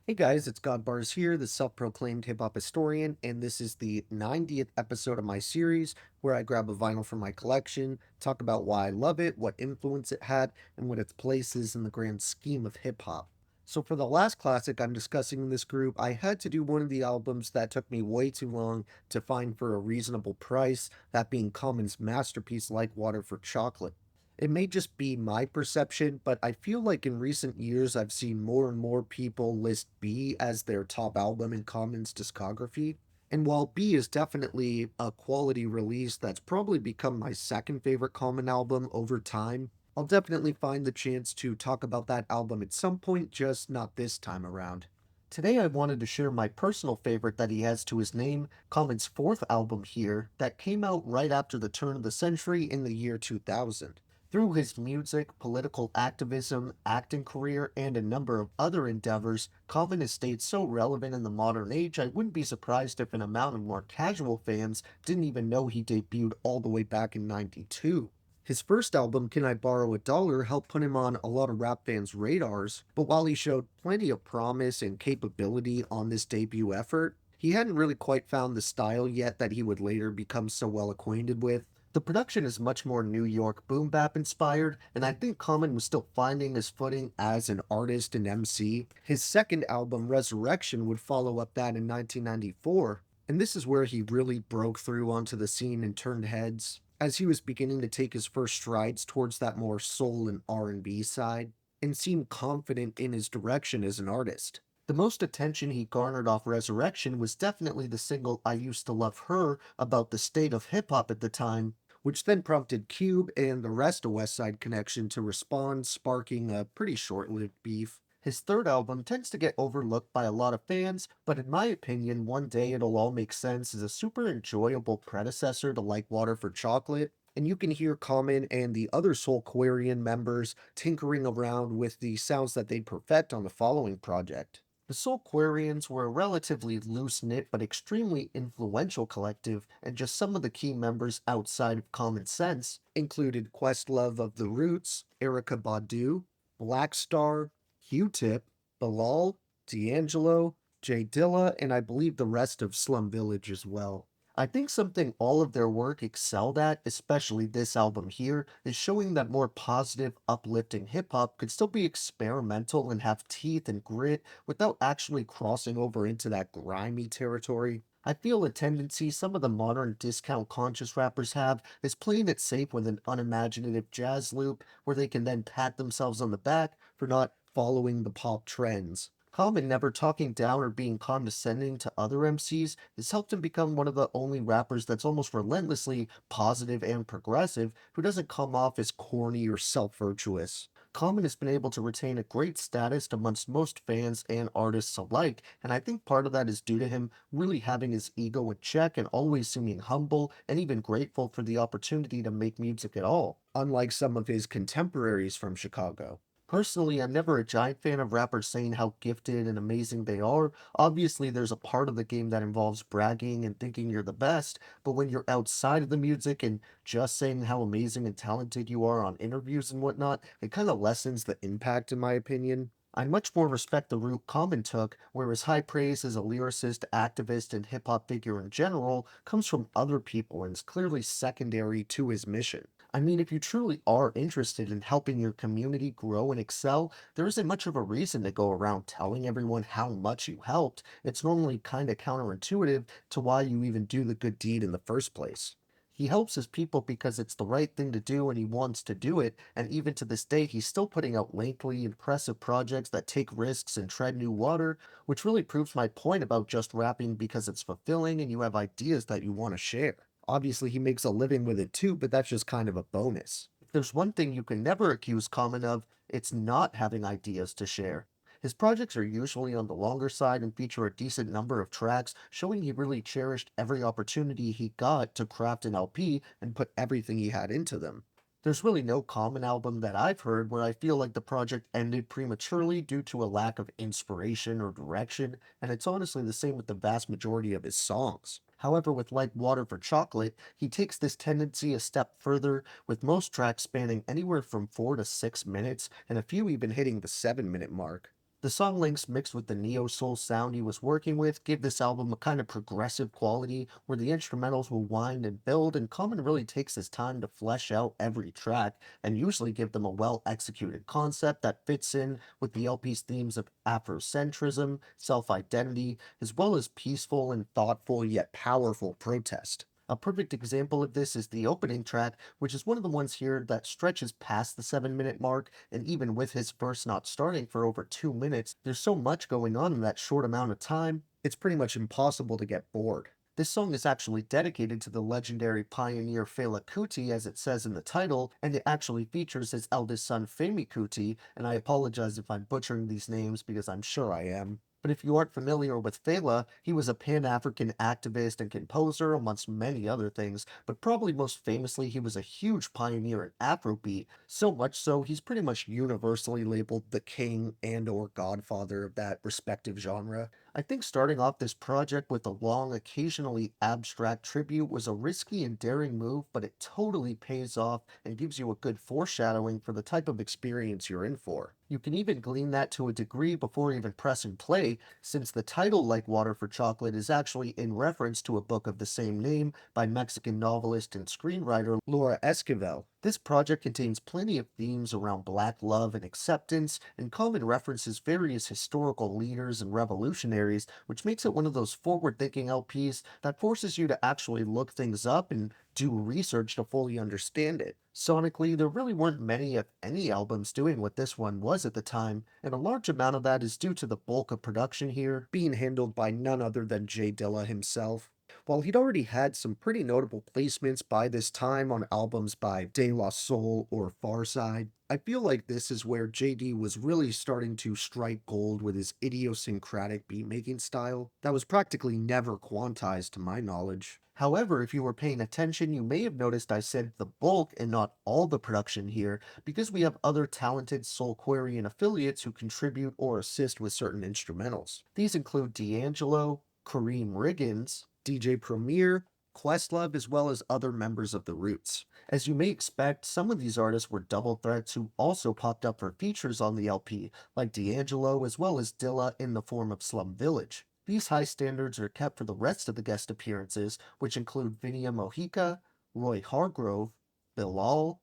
Hey guys, it's Godbars here, the self-proclaimed hip-hop historian, and this is the 90th episode of my series where I grab a vinyl from my collection, talk about why I love it, what influence it had, and what its place is in the grand scheme of hip-hop. So for the last classic I'm discussing in this group, I had to do one of the albums that took me way too long to find for a reasonable price, that being Common's masterpiece Like Water for Chocolate. It may just be my perception, but I feel like in recent years I've seen more and more people list B as their top album in Common's discography. And while B is definitely a quality release that's probably become my second favorite Common album over time, I'll definitely find the chance to talk about that album at some point, just not this time around. Today I wanted to share my personal favorite that he has to his name, Common's fourth album here, that came out right after the turn of the century in the year 2000. Through his music, political activism, acting career, and a number of other endeavors, Common has stayed so relevant in the modern age I wouldn't be surprised if an amount of more casual fans didn't even know he debuted all the way back in '92. His first album, Can I Borrow a Dollar, helped put him on a lot of rap fans' radars, but while he showed plenty of promise and capability on this debut effort, he hadn't really quite found the style yet that he would later become so well acquainted with. The production is much more New York boom bap inspired, and I think Common was still finding his footing as an artist and MC. His second album, Resurrection, would follow up that in 1994, and this is where he really broke through onto the scene and turned heads, as he was beginning to take his first strides towards that more soul and R&B side, and seemed confident in his direction as an artist. The most attention he garnered off Resurrection was definitely the single I Used to Love Her about the state of hip hop at the time, which then prompted Cube and the rest of West Side Connection to respond, sparking a pretty short lived beef. His third album tends to get overlooked by a lot of fans, but in my opinion, One Day It'll All Make Sense is a super enjoyable predecessor to Like Water for Chocolate, and you can hear Common and the other Soulquarian members tinkering around with the sounds that they'd perfect on the following project. The Soulquarians were a relatively loose-knit but extremely influential collective, and just some of the key members outside of Common Sense included Questlove of The Roots, Erykah Badu, Black Star, Q-Tip, Bilal, D'Angelo, Jay Dilla, and I believe the rest of Slum Village as well. I think something all of their work excelled at, especially this album here, is showing that more positive, uplifting hip hop could still be experimental and have teeth and grit without actually crossing over into that grimy territory. I feel a tendency some of the modern discount conscious rappers have is playing it safe with an unimaginative jazz loop where they can then pat themselves on the back for not following the pop trends. Common never talking down or being condescending to other MCs has helped him become one of the only rappers that's almost relentlessly positive and progressive who doesn't come off as corny or self-virtuous. Common has been able to retain a great status amongst most fans and artists alike, and I think part of that is due to him really having his ego in check and always seeming humble and even grateful for the opportunity to make music at all, unlike some of his contemporaries from Chicago. Personally, I'm never a giant fan of rappers saying how gifted and amazing they are. Obviously, there's a part of the game that involves bragging and thinking you're the best, but when you're outside of the music and just saying how amazing and talented you are on interviews and whatnot, it kind of lessens the impact, in my opinion. I much more respect the route Common took, where his high praise as a lyricist, activist, and hip hop figure in general comes from other people and is clearly secondary to his mission. I mean, if you truly are interested in helping your community grow and excel, there isn't much of a reason to go around telling everyone how much you helped. It's normally kind of counterintuitive to why you even do the good deed in the first place. He helps his people because it's the right thing to do and he wants to do it, and even to this day, he's still putting out lengthy, impressive projects that take risks and tread new water, which really proves my point about just rapping because it's fulfilling and you have ideas that you want to share. Obviously, he makes a living with it too, but that's just kind of a bonus. If there's one thing you can never accuse Common of, it's not having ideas to share. His projects are usually on the longer side and feature a decent number of tracks, showing he really cherished every opportunity he got to craft an LP and put everything he had into them. There's really no Common album that I've heard where I feel like the project ended prematurely due to a lack of inspiration or direction, and it's honestly the same with the vast majority of his songs. However, with Like Water for Chocolate, he takes this tendency a step further, with most tracks spanning anywhere from 4 to 6 minutes, and a few even hitting the 7-minute mark. The song links mixed with the neo-soul sound he was working with gave this album a kind of progressive quality where the instrumentals will wind and build, and Common really takes his time to flesh out every track and usually give them a well-executed concept that fits in with the LP's themes of Afrocentrism, self-identity, as well as peaceful and thoughtful yet powerful protest. A perfect example of this is the opening track, which is one of the ones here that stretches past the 7 minute mark, and even with his verse not starting for over 2 minutes, there's so much going on in that short amount of time, it's pretty much impossible to get bored. This song is actually dedicated to the legendary pioneer Fela Kuti, as it says in the title, and it actually features his eldest son Femi Kuti, and I apologize if I'm butchering these names because I'm sure I am. But if you aren't familiar with Fela, he was a Pan-African activist and composer, amongst many other things, but probably most famously, he was a huge pioneer in Afrobeat, so much so he's pretty much universally labeled the king and or godfather of that respective genre. I think starting off this project with a long, occasionally abstract tribute was a risky and daring move, but it totally pays off and gives you a good foreshadowing for the type of experience you're in for. You can even glean that to a degree before even pressing play, since the title Like Water for Chocolate is actually in reference to a book of the same name by Mexican novelist and screenwriter Laura Esquivel. This project contains plenty of themes around black love and acceptance, and Common references various historical leaders and revolutionaries, which makes it one of those forward-thinking LPs that forces you to actually look things up and do research to fully understand it. Sonically, there really weren't many, if any, albums doing what this one was at the time, and a large amount of that is due to the bulk of production here being handled by none other than Jay Dilla himself. While he'd already had some pretty notable placements by this time on albums by De La Soul or Farside, I feel like this is where JD was really starting to strike gold with his idiosyncratic beat-making style that was practically never quantized to my knowledge. However, if you were paying attention, you may have noticed I said the bulk and not all the production here, because we have other talented Soulquarian affiliates who contribute or assist with certain instrumentals. These include D'Angelo, Kareem Riggins, DJ Premier, Questlove, as well as other members of the Roots. As you may expect, some of these artists were double threats who also popped up for features on the LP, like D'Angelo as well as Dilla in the form of Slum Village. These high standards are kept for the rest of the guest appearances, which include Vinia Mojica, Roy Hargrove, Bilal,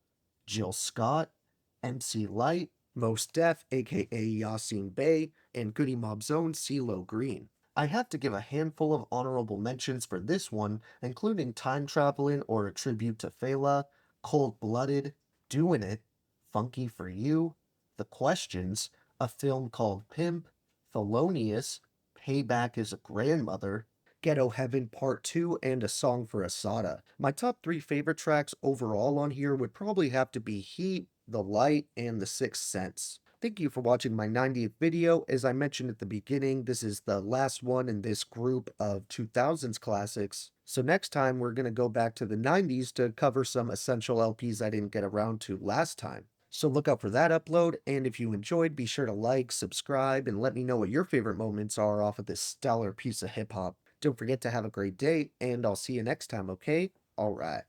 Jill Scott, MC Light, Mos Def aka Yasin Bey, and Goody Mob's own CeeLo Green. I have to give a handful of honorable mentions for this one, including Time Travelin' or A Tribute to Fela, Cold Blooded, Doin' It, Funky for You, The Questions, a film called Pimp, Thelonious, Payback is a Grandmother, Ghetto Heaven Part 2, and A Song for Asada. My top three favorite tracks overall on here would probably have to be Heat, The Light, and The Sixth Sense. Thank you for watching my 90th video. As I mentioned at the beginning, this is the last one in this group of 2000s classics. So next time we're going to go back to the 90s to cover some essential LPs I didn't get around to last time. So look out for that upload, and if you enjoyed, be sure to like, subscribe, and let me know what your favorite moments are off of this stellar piece of hip hop. Don't forget to have a great day, and I'll see you next time, okay? Alright.